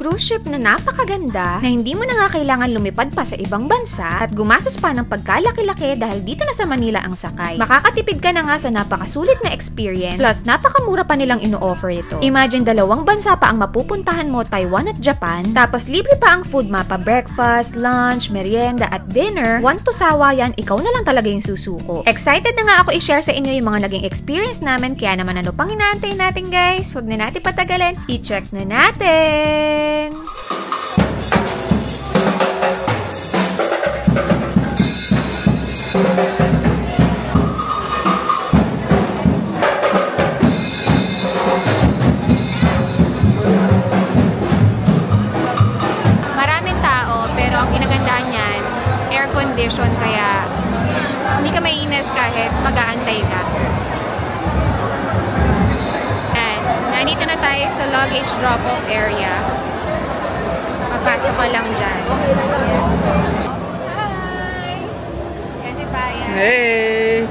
Cruise ship na napakaganda na hindi mo na nga kailangan lumipad pa sa ibang bansa at gumastos pa ng pagkalaki-laki dahil dito na sa Manila ang sakay. Makakatipid ka na nga sa napakasulit na experience plus napakamura pa nilang ino-offer ito. Imagine 2 bansa pa ang mapupuntahan mo, Taiwan at Japan, tapos libre pa ang food mapa, breakfast, lunch, merienda at dinner. Want to sawa yan, ikaw na lang talaga yung susuko. Excited na nga ako i-share sa inyo yung mga naging experience namin, kaya naman ano pang inaantay natin guys? Huwag na natin patagalin, i-check na natin! Maraming tao, pero ang kinagandahan niyan, air condition, kaya hindi ka maiinis kahit mag-aantay ka. Nandito na tayo sa luggage drop-off area. Papasok ka lang dyan. Hi! Kasi Paya. Hey!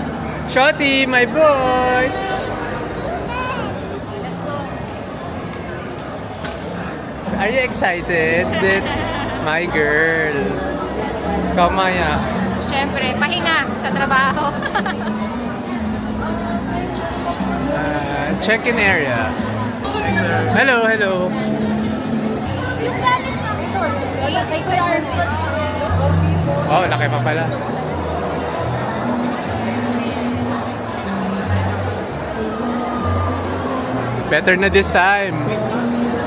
Shotty, my boy! Let's go! Are you excited? That's my girl. Kamaya. Siyempre, pahinga sa trabaho. Check-in area. Hello, hello. Oh, laki pa pala. Better na this time.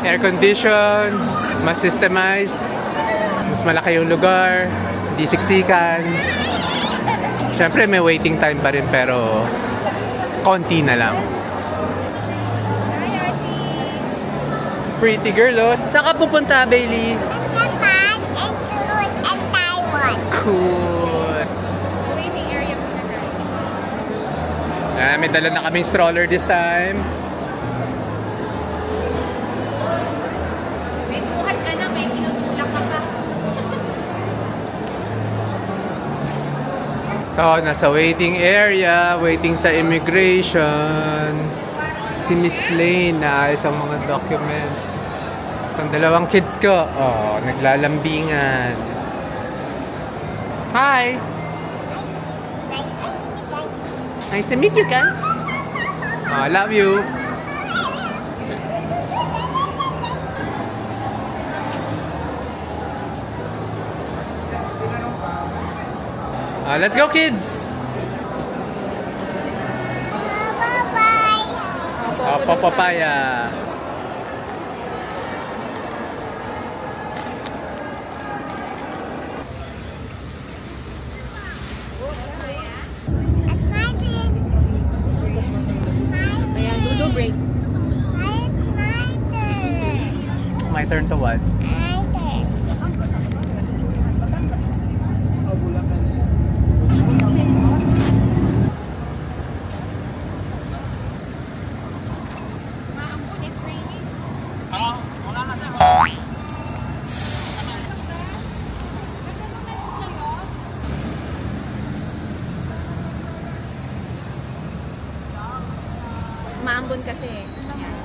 Air condition, mas systemized, mas malaki yung lugar, hindi siksikan. Siyempre may waiting time pa rin pero konti na lang. Pretty girl, oh. Saan ka pupunta, Bailey? Japan and Toulouse and Taiwan. Cool. Waiting area muna guys. May dala na kaming stroller this time. May buhat ka na, may tinutulak ka pa. Nasa waiting area, waiting sa immigration. Si Miss Lane na ayos ang mga documents. Itong 2 kids ko, naglalambingan. Hi! Nice to meet you, guys. Love you. Let's go, kids! Papaya. Ayan, do break. My turn to what? Maambon kasi.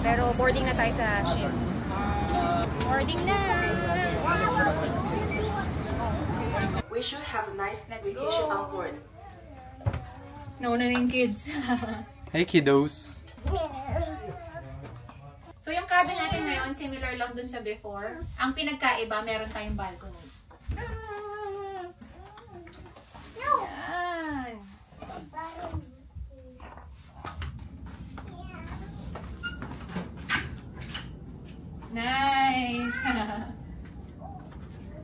Pero boarding na tayo sa ship. Boarding na! We should have a nice vacation on board. Nauna na yung kids. Hey, kiddos. So yung cabin natin ngayon, similar lang dun sa before. Ang pinagkaiba, meron tayong balcony. Yan. Nice!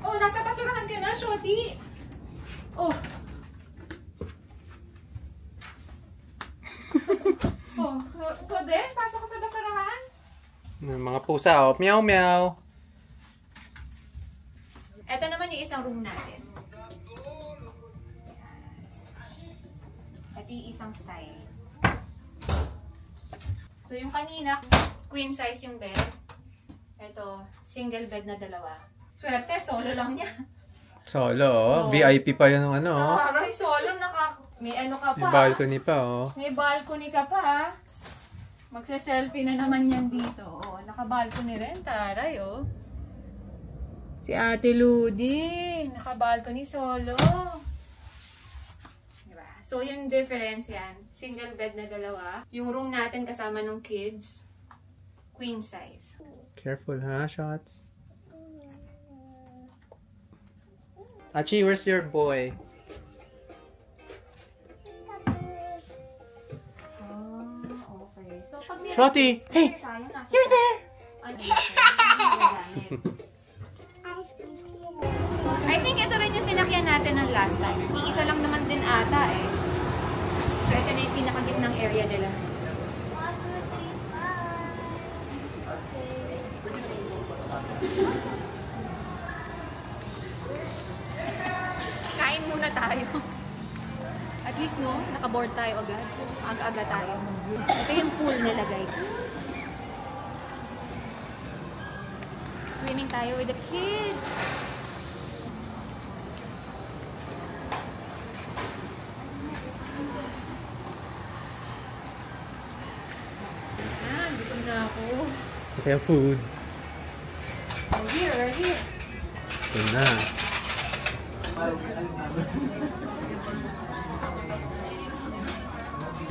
Oh, nasa basurahan ka na, Shorty! Oh! Oh, ko din? Pasok ka sa basurahan? Mga pusa, oh. Meow, meow. Ito naman yung isang room natin. Ito yung isang style. So yung kanina, queen size yung bed. Ito, single bed na 2. Swerte, solo lang niya. Solo, oh. Oh. VIP pa yun ng ano, oh. Aray, solo, may ano ka pa. May balcony pa, oh. May balcony ka pa, ha? Magse-selfie na naman yan dito. Oh, naka-balcony rin, taray, oh. Si Ate Ludi, naka-balcony solo. Diba? So, yung difference yan, single bed na dalawa. Yung room natin kasama ng kids, queen size. Careful, ha? Shots. Achi, where's your boy? Oh, okay. So, pag Shotty! Hey! You're there! I think ito rin yung sinakyan natin ng last time. Iisa lang naman din ata eh. So, ito na yung pinakagitnang area nila. Kain muna tayo. At least, no? Nakaboard tayo agad. Aga-aga tayo. Ito yung pool nila, guys. Swimming tayo with the kids. Gutom na ako. Ito yung food. Oh, here. Ito na.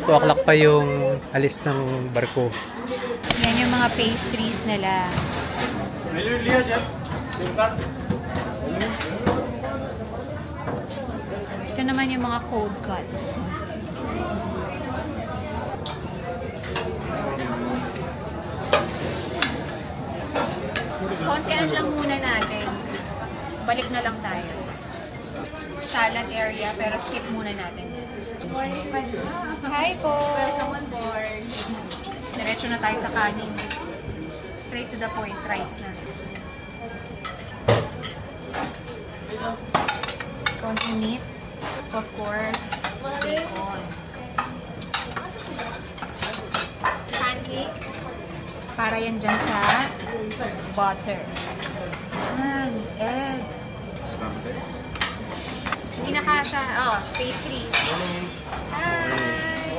2 o'clock pa yung alis ng barko. Yan yung mga pastries nila. Ito naman yung mga cold cuts. Kontian lang muna natin. Balik na lang tayo. Salad area, pero skip muna natin. Hi po! Welcome on board! Diretso na tayo sa kanin. Straight to the point, rice na. Konting meat. Of course, bacon. Pancake. Para yan dyan sa butter. Yan, egg. Hindi na kasha. Oh, pastry. Hi!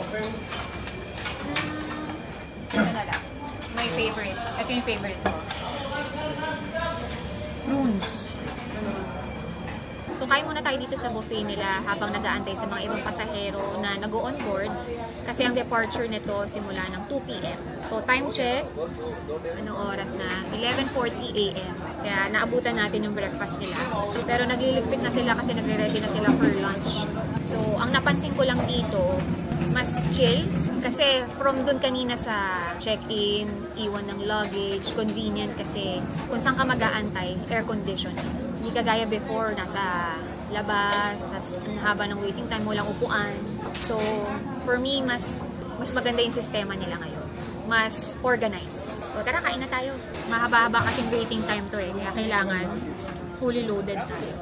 Ito na lang. My favorite. Ito yung favorite ko. Prunes. So, kain muna tayo dito sa buffet nila habang nag-aantay sa mga ibang pasahero na nag-on board kasi ang departure nito simula ng 2 p.m. So, time check. Anong oras na? 11:40 a.m. Kaya naabutan natin yung breakfast nila. Pero nagliligpit na sila kasi nagre-ready na sila for lunch. So, ang napansin ko lang dito, mas chill. Kasi from dun kanina sa check-in, iwan ng luggage, convenient kasi kung saan ka mag-aantay, air condition. Hindi kagaya before, nasa labas, tas ang haba ng waiting time, walang upuan. So, for me, mas maganda yung sistema nila ngayon. Mas organized. So, tara, kain na tayo. Mahaba-haba kasing waiting time to eh, kaya kailangan fully loaded tayo.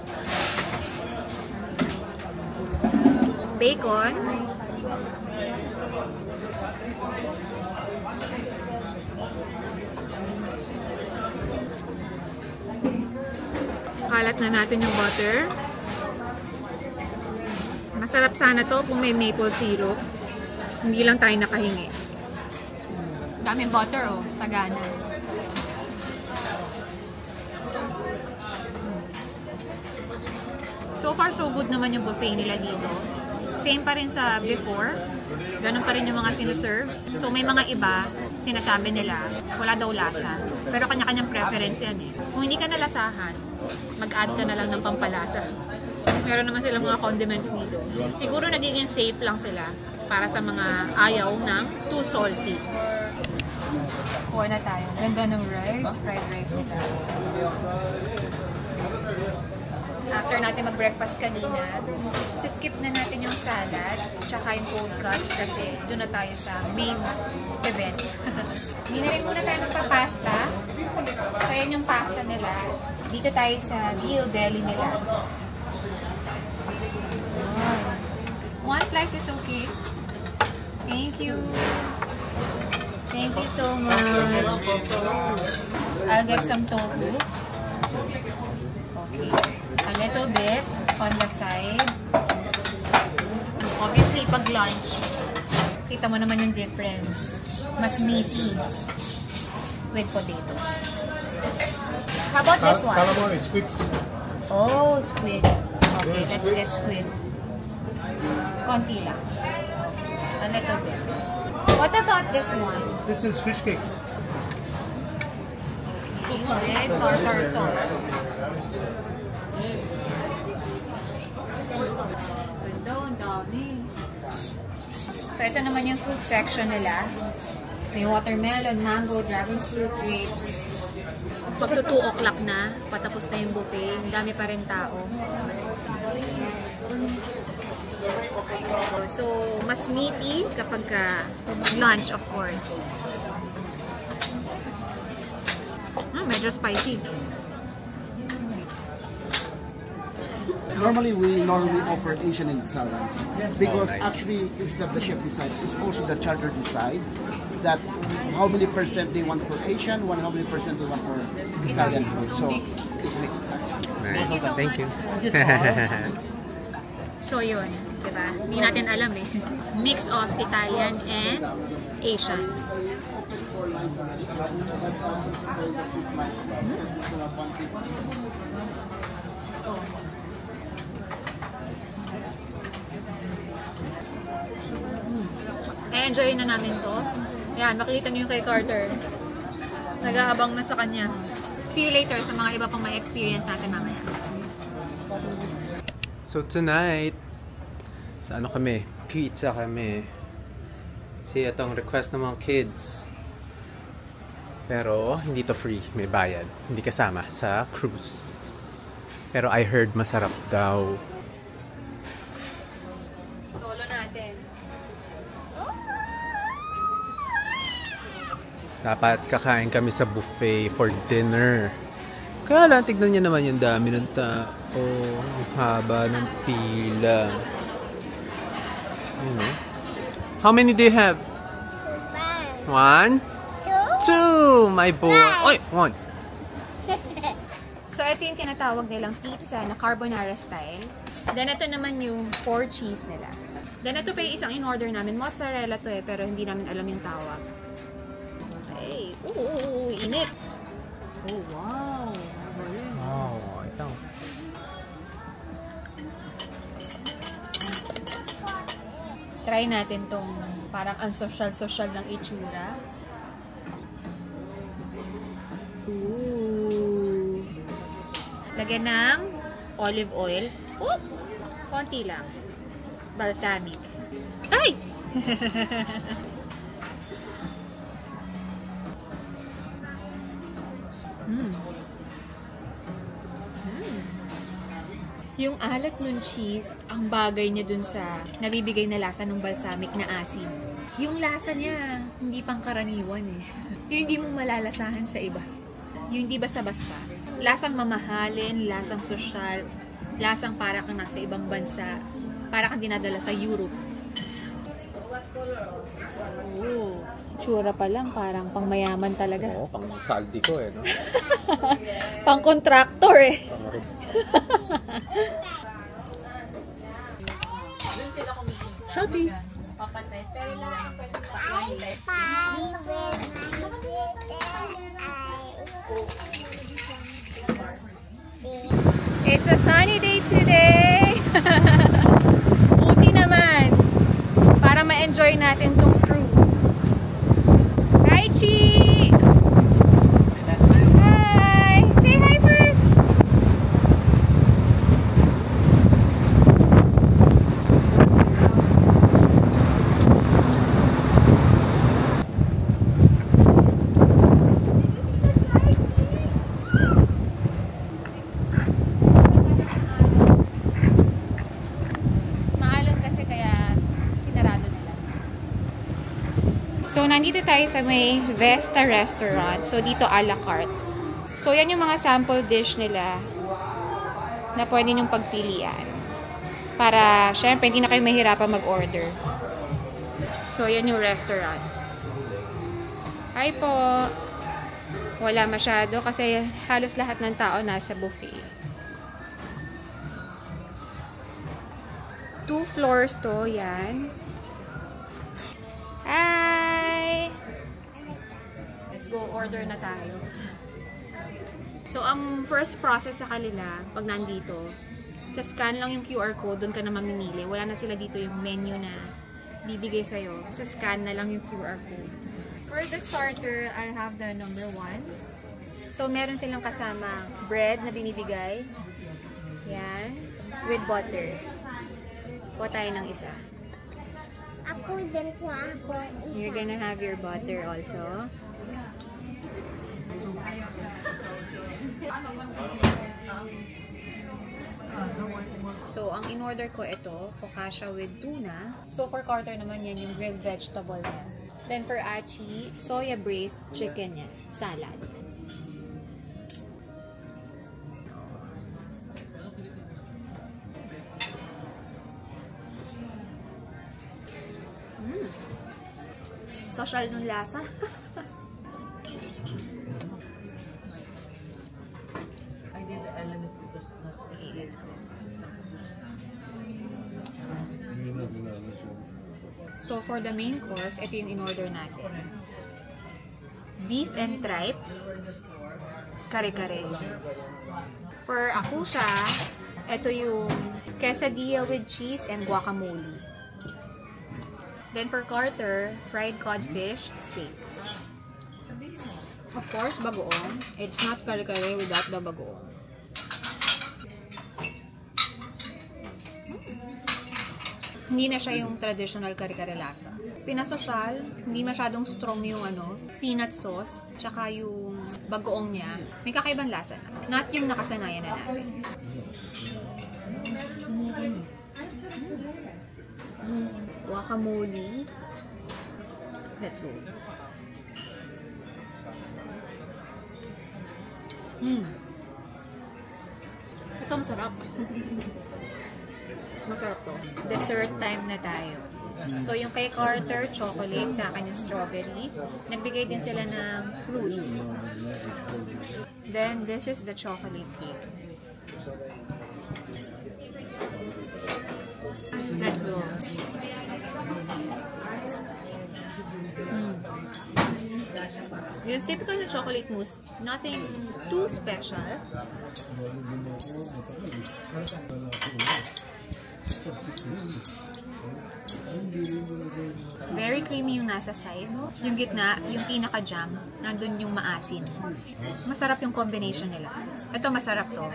Bacon. Kalat na natin yung butter. Masarap sana to kung may maple syrup. Hindi lang tayo nakahingi. Daming butter oh, sagana. So far so good naman yung buffet nila dito. Same pa rin sa before. Ganun pa rin yung mga sinuserve. So may mga iba, sinasabi nila, wala daw lasa. Pero kanya-kanyang preference yan eh. Kung hindi ka nalasahan, mag-add ka na lang ng pampalasa. Meron naman silang mga condiments dito. Siguro nagiging safe lang sila para sa mga ayaw ng too salty. Kuha na tayo. Ganda ng rice, fried rice nila. After natin mag-breakfast kanina, skip na natin yung salad tsaka yung cold cuts kasi doon na tayo sa main event. Hindi na rin muna tayo magpa-pasta. So, yan yung pasta nila. Dito tayo sa veal belly nila. One slice is okay. Thank you. Thank you so much. I'll get some tofu. Okay. A little bit on the side. Obviously, pag lunch, kita mo naman yung difference. Mas meaty with potato. How about this one? Calamari, squids. Oh, squid. Okay, let's get squid. Konti lang. A little bit. What about this one? This is fish cakes. Okay, with tartar sauce. Ganda, ang dami. So, ito naman yung fruit section nila. May watermelon, mango, dragon fruit, grapes. Pagka 2 o'clock na, patapos na yung buffet, dami pa rin tao. So, mas meaty kapag lunch, of course. Medyo spicy. Normally, we offer Asian and salads because nice. actually it's not the chef decides, it's also the charter decide that how many percent they want for Asian, how many percent they want for Italian food. So it's mixed actually. Nice. Thank you so Thank you. So yun, diba? Hindi natin alam eh. Mix of Italian and Asian. I-enjoy na namin to. Yan, makikita niyo yung kay Carter. Naghahabang na sa kanya. See you later sa mga iba pang may experience natin mamaya. So tonight, sa ano kami? Pizza kami. Kasi itong request ng mga kids. Pero hindi to free, may bayad. Hindi kasama sa cruise. Pero I heard masarap daw. Solo natin. Dapat kakain kami sa buffet for dinner. Kaya lang, tignan niyo naman yung dami ng tao. Ang haba ng pila. You know. How many do you have? 1, 2, my boy. Oy, 1. So, ito yung tinatawag nilang pizza na carbonara style. Then, ito naman yung 4 cheese nila. Then, ito pa yung isang in-order namin. Mozzarella to eh, pero hindi namin alam yung tawag. Okay. Ooh, init. Oh, wow. Galing. Oh, ito. Try natin tong parang unsosyal-sosyal ng itsura. Ooh. Lagyan ng olive oil. Oh, konti lang. Balsamic. Ay! Yung alat ng cheese, ang bagay niya dun sa nabibigay na lasa ng balsamic na asin. Yung lasa niya, hindi pangkaraniwan eh. Yung hindi mo malalasahan sa iba. Yung hindi basta-basta. Lasang mamahalin, lasang sosyal, lasang para kang nasa ibang bansa, para kang dinadala sa Europe. Oh, tsura pa lang, parang pangmayaman talaga. Oo, pang saldi ko eh, no? Pang contractor eh. Shotty. It's a sunny day today. Buti naman. Para ma-enjoy natin tong cruise. Hi, Chi! Hi! Say hi first! So, nandito tayo sa may Vesta Restaurant. So, dito a la carte. So, yan yung mga sample dish nila na pwede nyong pagpilian. Para, syempre, hindi na kayo mahirapan mag-order. So, yan yung restaurant. Hi po! Wala masyado kasi halos lahat ng tao nasa buffet. 2 floors to, yan. Hi! Let's go order na tayo. So, ang first process sa kanila, pag nandito, sa scan lang yung QR code, doon ka na mamimili. Wala na sila dito yung menu na bibigay sa'yo. Sa scan na lang yung QR code. For the starter, I have the number 1. So, meron silang kasama bread na binibigay. Yan. With butter. Kuha tayo ng isa. Ako din po ako. You're gonna have your butter also. So, ang in-order ko ito, focaccia with tuna. So, for Carter naman yan, yung grilled vegetable niya. Then, for Achi, soya braised chicken niya. Salad. Social nung lasa. So, for the main course, ito yung in-order natin. Beef and tripe, kare-kare. For akusha, ito yung quesadilla with cheese and guacamole. Then for Carter, fried codfish steak. Of course, bagoong. It's not kare-kare without the bagoong. Hindi na siya yung traditional kare-kare lasa. Pinasosyal, hindi masyadong strong yung peanut sauce, tsaka yung bagoong niya. May kakaibang lasa na. Not yung nakasanayan na natin. Guacamole. Let's go. Ito masarap. Masarap to. Dessert time na tayo. So, yung kay Carter, chocolate, sa akin yung strawberry. Nagbigay din sila ng fruits. Then, this is the chocolate cake. Let's go. Yung typical na chocolate mousse, nothing too special. Very creamy yung nasa side. Yung gitna, yung pinaka-jam, nandun yung maasin. Masarap yung combination nila. Ito, masarap to.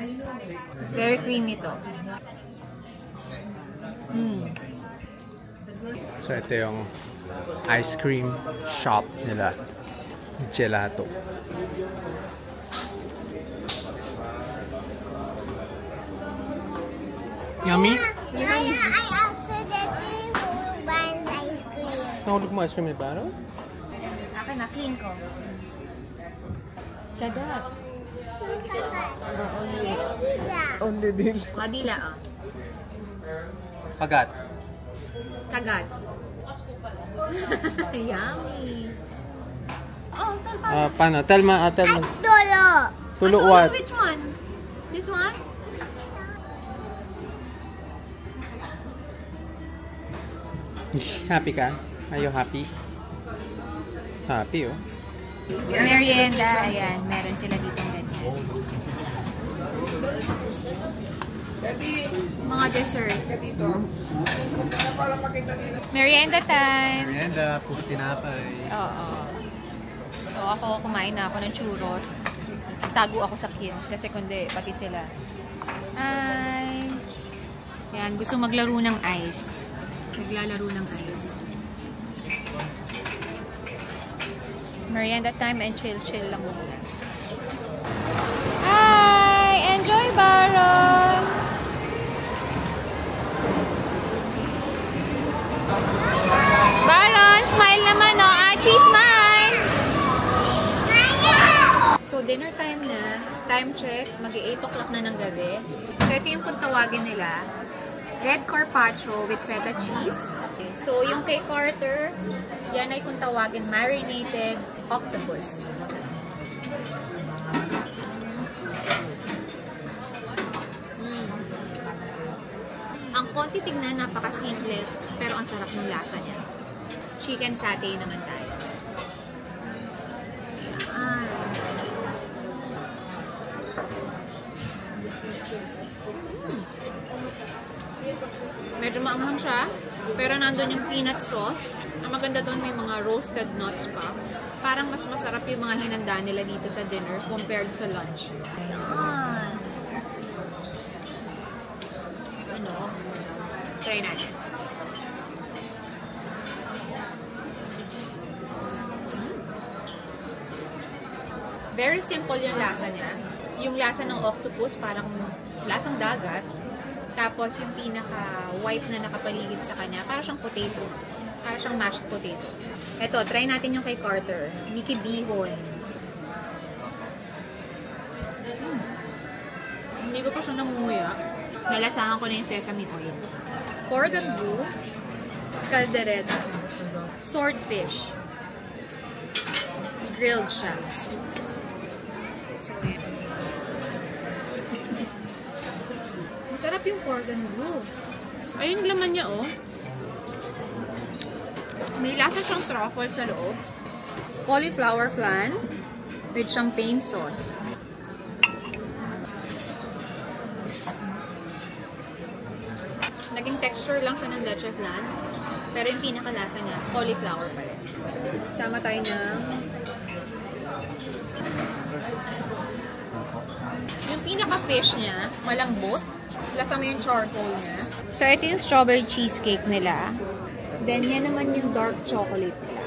Very creamy to. So, ito yung ice cream shop nila. Gelato. Yummy? I also did who buys ice cream. Nahulog mo ice cream ni Baro? Akin na, clean ko. Kadat. Only deal. Madila, oh. Kagat. Kagat. Yummy. Oh, Paano? Tell me. Tulo. Tulo what? Which one? This one? Happy ka? Are you happy? Happy, oh. Merienda, ayan. Meron sila dito ganyan. Mga dessert. Merienda time! Merienda, puro tinapay. Oo. So ako, kumain na ako ng churros. Tago ako sa kids kasi kundi pati sila. Hi! Yan, gusto maglaro ng ice. Naglalaro ng ice. Merienda time and chill lang muna. Hi! Enjoy, Baron! Baron, smile naman, no? Achi, smile! So, dinner time na. Time check. Mag-8 o'clock na ng gabi. So, ito yung kung tawagin nila. Red carpaccio with feta cheese. So, yung kay Carter, yan ay kung tawagin marinated octopus. Ang konti tignan, napakasimple, pero ang sarap ng lasa niya. Chicken satay naman tayo. Yan. Medyo maanghang siya, pero nandun yung peanut sauce. Ang maganda doon, may mga roasted nuts pa. Parang mas masarap yung mga hinanda nila dito sa dinner compared sa lunch. Ano? Try natin. Very simple yung lasa niya. Yung lasa ng octopus, parang lasang dagat. Tapos yung pinaka-white na nakapaligid sa kanya, parang siyang potato. Parang siyang mashed potato. Ito, try natin yung kay Carter. Mickey Bihon. Hindi ko pa siya namumuya. Nalasahan ko na yung sesame oil. Cordon bleu, caldereta, swordfish. Grilled siya. So, yan. Masarap yung cordon bleu. Ayun yung laman niya, oh. May lasa siyang truffle sa loob. Cauliflower flan with champagne sauce. Naging texture lang siya ng leche flan. Pero yung pinakalasa niya, cauliflower pa rin. Sama tayo ng yung pinaka-fish niya, malambot. Lasa mo yung charcoal niya. So, ito yung strawberry cheesecake nila. Then, yan naman yung dark chocolate nila.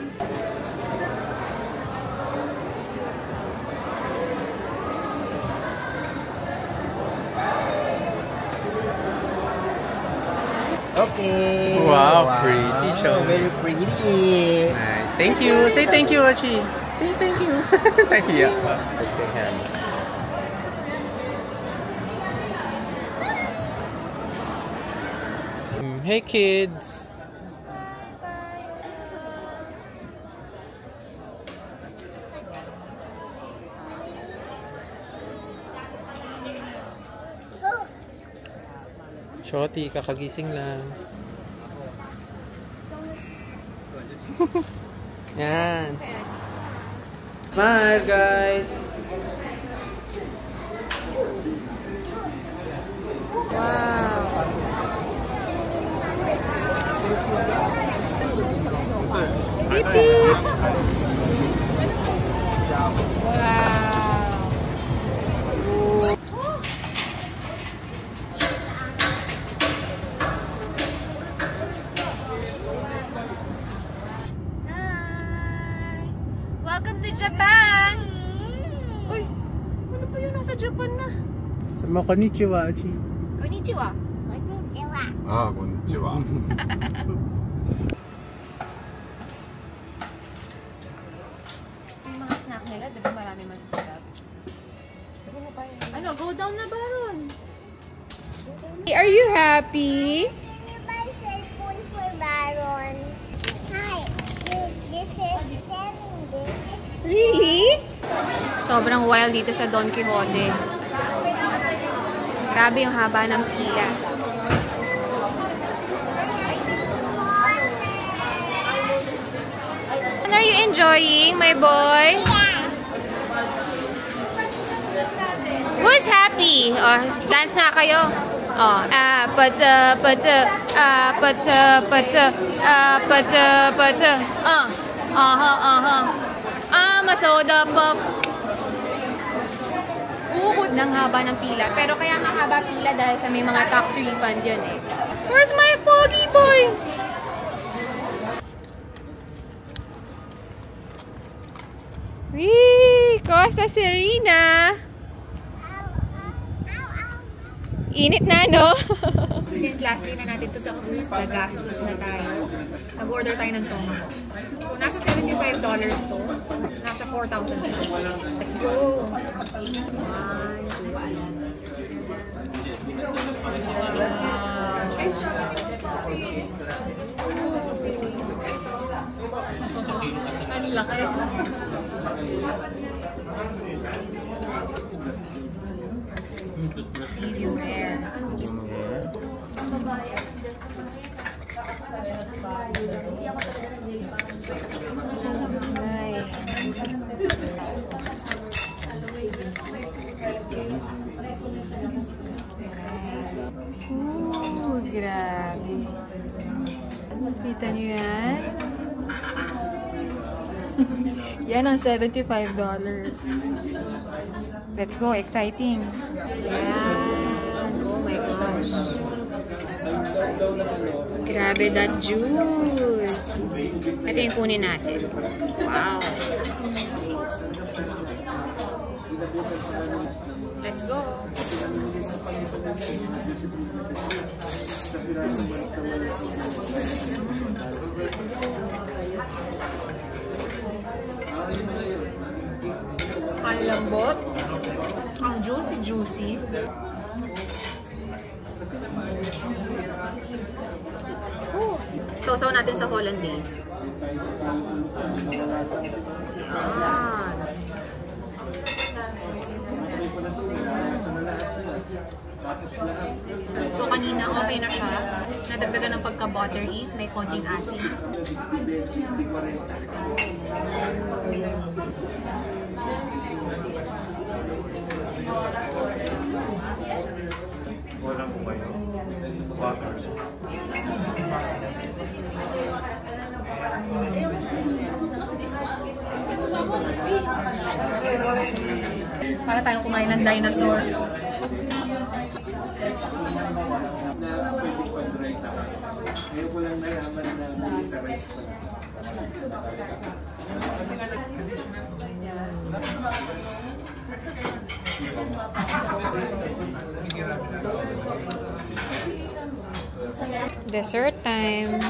Okay. Wow, pretty show. Very pretty. Nice. Thank you. Say thank you, Archie. Say thank you. Yeah. Hey kids. Shorty, kakagising lang. Yan. Smile, guys. Wow! Beep, beep. Welcome to Japan! Uy! Ano pa yun? Nasa Japan na. Sama konnichiwa, Archie. Konnichiwa. Konnichiwa. Ah, konnichiwa. Yung mga snack nila, diba marami masasarap? Ano, go down na ba ron? Are you happy? Can you buy cell phone for Baron? Hi. This is selling this. Really? Sobrang wild dito sa Don Quixote. Grabe yung haba ng pila. And are you enjoying, my boy? Who's happy? Oh, dance nga kayo. Oh, masoda pop. Ukod ng haba ng pila. Pero kaya mahaba pila dahil sa may mga tax refund yun eh. Where's my pogi boy? Wee! Costa Serena! Init na, no? Since last day na natin to sa cruise, nagastos na tayo. Nag-order tayo ng tomahawk. So, nasa $75 to. Nasa 4,000 pesos. Let's go! Ang laki. Medium rare. Nice. Grabe. Kita nyo yan? Yan ang $75. Let's go, exciting. Yan. Oh my gosh. Grabe that juice. Ito yung kunin natin. Wow. Let's go. Ang lambot. Ang juicy. Sausaw natin sa Hollandaise. Yan. So, kanina okay na siya. Nadagdagan ng pagka-buttery. May konting asin. Wala po kayo. Butter. Para tayong kumain ng dinosaur. Ngayon ko lang nalaman na militarized pa. Dessert time.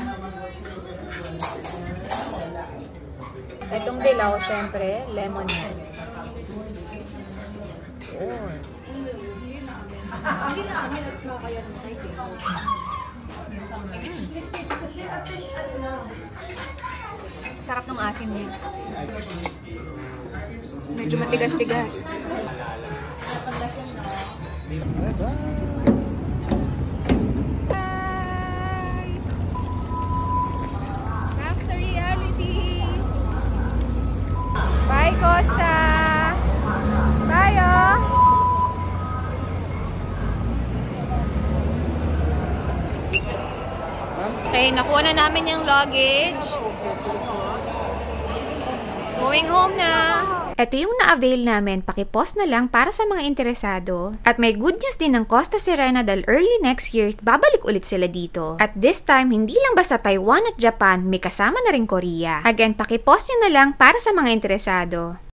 Itong dilaw, syempre, lemon yan. Sarap ng asin niya. Medyo matigas-tigas. Back to reality. Bye, Costa. Bye, oh. Okay, nakuha na namin yung luggage. Going home na. Ito yung na-avail namin, pakipost na lang para sa mga interesado. At may good news din ng Costa Sirena dahil early next year, babalik ulit sila dito. At this time, hindi lang basta Taiwan at Japan, may kasama na rin Korea. Again, pakipost nyo na lang para sa mga interesado.